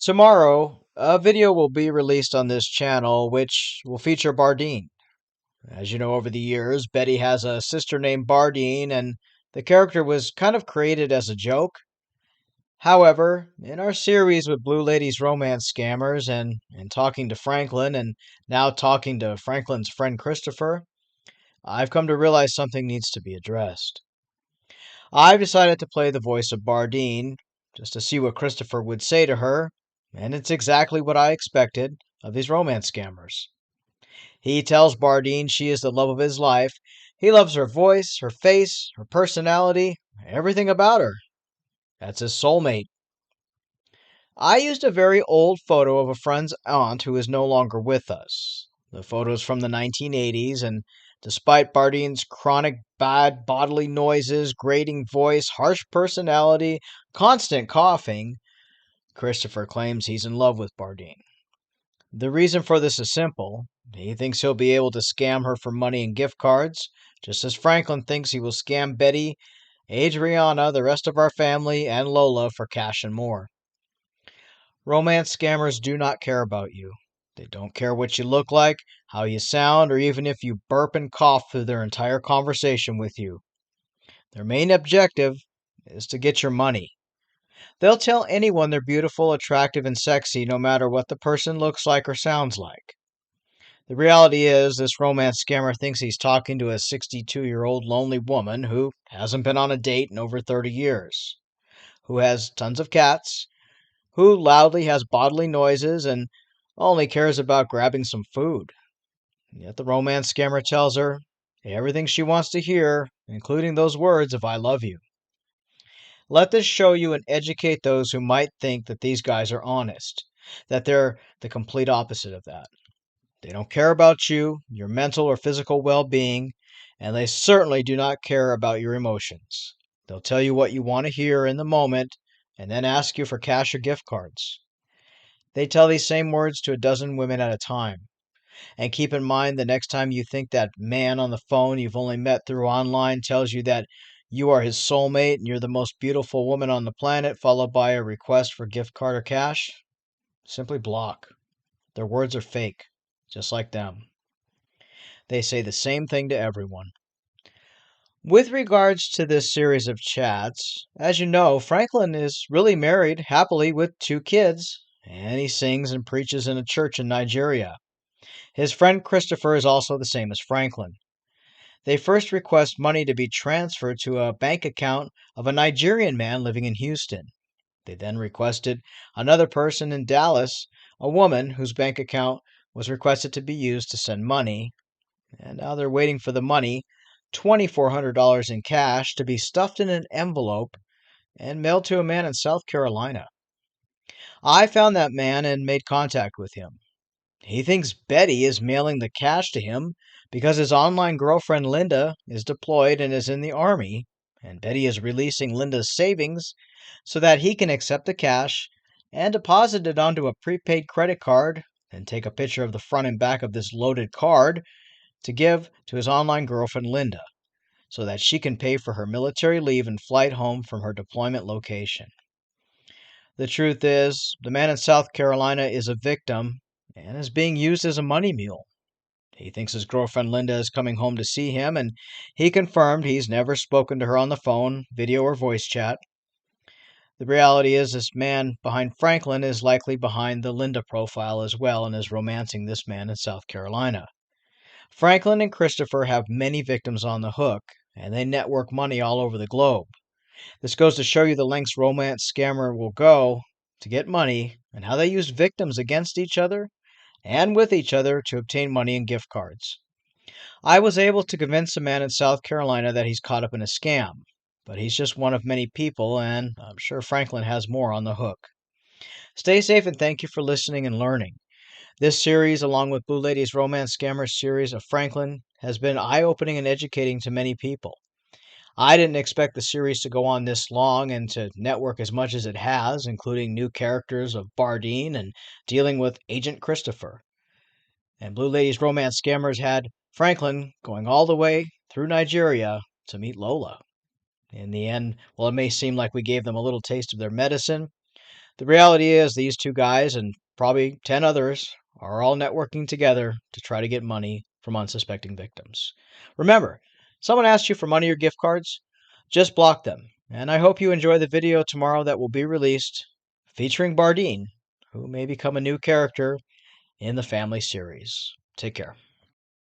Tomorrow, a video will be released on this channel which will feature Bardeen. As you know, over the years, Betty has a sister named Bardeen, and the character was kind of created as a joke. However, in our series with Blue Lady's romance scammers and talking to Franklin and now talking to Franklin's friend Christopher, I've come to realize something needs to be addressed. I've decided to play the voice of Bardeen just to see what Christopher would say to her, and it's exactly what I expected of these romance scammers. He tells Bardeen she is the love of his life. He loves her voice, her face, her personality, everything about her. That's his soulmate. I used a very old photo of a friend's aunt who is no longer with us. The photo is from the 1980s, and despite Bardeen's chronic bad bodily noises, grating voice, harsh personality, constant coughing, Christopher claims he's in love with Bardeen. The reason for this is simple. He thinks he'll be able to scam her for money and gift cards, just as Franklin thinks he will scam Betty, Adriana, the rest of our family, and Lola for cash and more. Romance scammers do not care about you. They don't care what you look like, how you sound, or even if you burp and cough through their entire conversation with you. Their main objective is to get your money. They'll tell anyone they're beautiful, attractive, and sexy no matter what the person looks like or sounds like. The reality is, this romance scammer thinks he's talking to a 62-year-old lonely woman who hasn't been on a date in over 30 years, who has tons of cats, who loudly has bodily noises, and only cares about grabbing some food. Yet the romance scammer tells her everything she wants to hear, including those words of I love you. Let this show you and educate those who might think that these guys are honest, that they're the complete opposite of that. They don't care about you, your mental or physical well being, and they certainly do not care about your emotions. They'll tell you what you want to hear in the moment and then ask you for cash or gift cards. They tell these same words to a dozen women at a time. And keep in mind the next time you think that man on the phone you've only met through online tells you that you are his soulmate and you're the most beautiful woman on the planet, followed by a request for gift card or cash, simply block. Their words are fake, just like them. They say the same thing to everyone. With regards to this series of chats, as you know, Franklin is really married happily with two kids, and he sings and preaches in a church in Nigeria. His friend Christopher is also the same as Franklin. They first request money to be transferred to a bank account of a Nigerian man living in Houston. They then requested another person in Dallas, a woman whose bank account was requested to be used to send money, and now they're waiting for the money, $2,400 in cash, to be stuffed in an envelope and mailed to a man in South Carolina. I found that man and made contact with him. He thinks Betty is mailing the cash to him because his online girlfriend Linda is deployed and is in the army, and Betty is releasing Linda's savings so that he can accept the cash and deposit it onto a prepaid credit card and take a picture of the front and back of this loaded card to give to his online girlfriend Linda so that she can pay for her military leave and flight home from her deployment location. The truth is, the man in South Carolina is a victim and is being used as a money mule. He thinks his girlfriend Linda is coming home to see him, and he confirmed he's never spoken to her on the phone, video, or voice chat. The reality is, this man behind Franklin is likely behind the Linda profile as well and is romancing this man in South Carolina. Franklin and Christopher have many victims on the hook, and they network money all over the globe. This goes to show you the lengths romance scammer will go to get money and how they use victims against each other and with each other to obtain money and gift cards. I was able to convince a man in South Carolina that he's caught up in a scam, but he's just one of many people, and I'm sure Franklin has more on the hook. Stay safe and thank you for listening and learning. This series, along with Blue Lady's Romance Scammers series of Franklin, has been eye-opening and educating to many people. I didn't expect the series to go on this long and to network as much as it has, including new characters of Bardeen and dealing with Agent Christopher. And Blue Lady's Romance Scammers had Franklin going all the way through Nigeria to meet Lola. In the end, while it may seem like we gave them a little taste of their medicine, The reality is, these two guys and probably 10 others are all networking together to try to get money from unsuspecting victims. Remember, someone asks you for money or gift cards, just block them. And I hope you enjoy the video tomorrow that will be released featuring Bardeen, who may become a new character in the family series. Take care.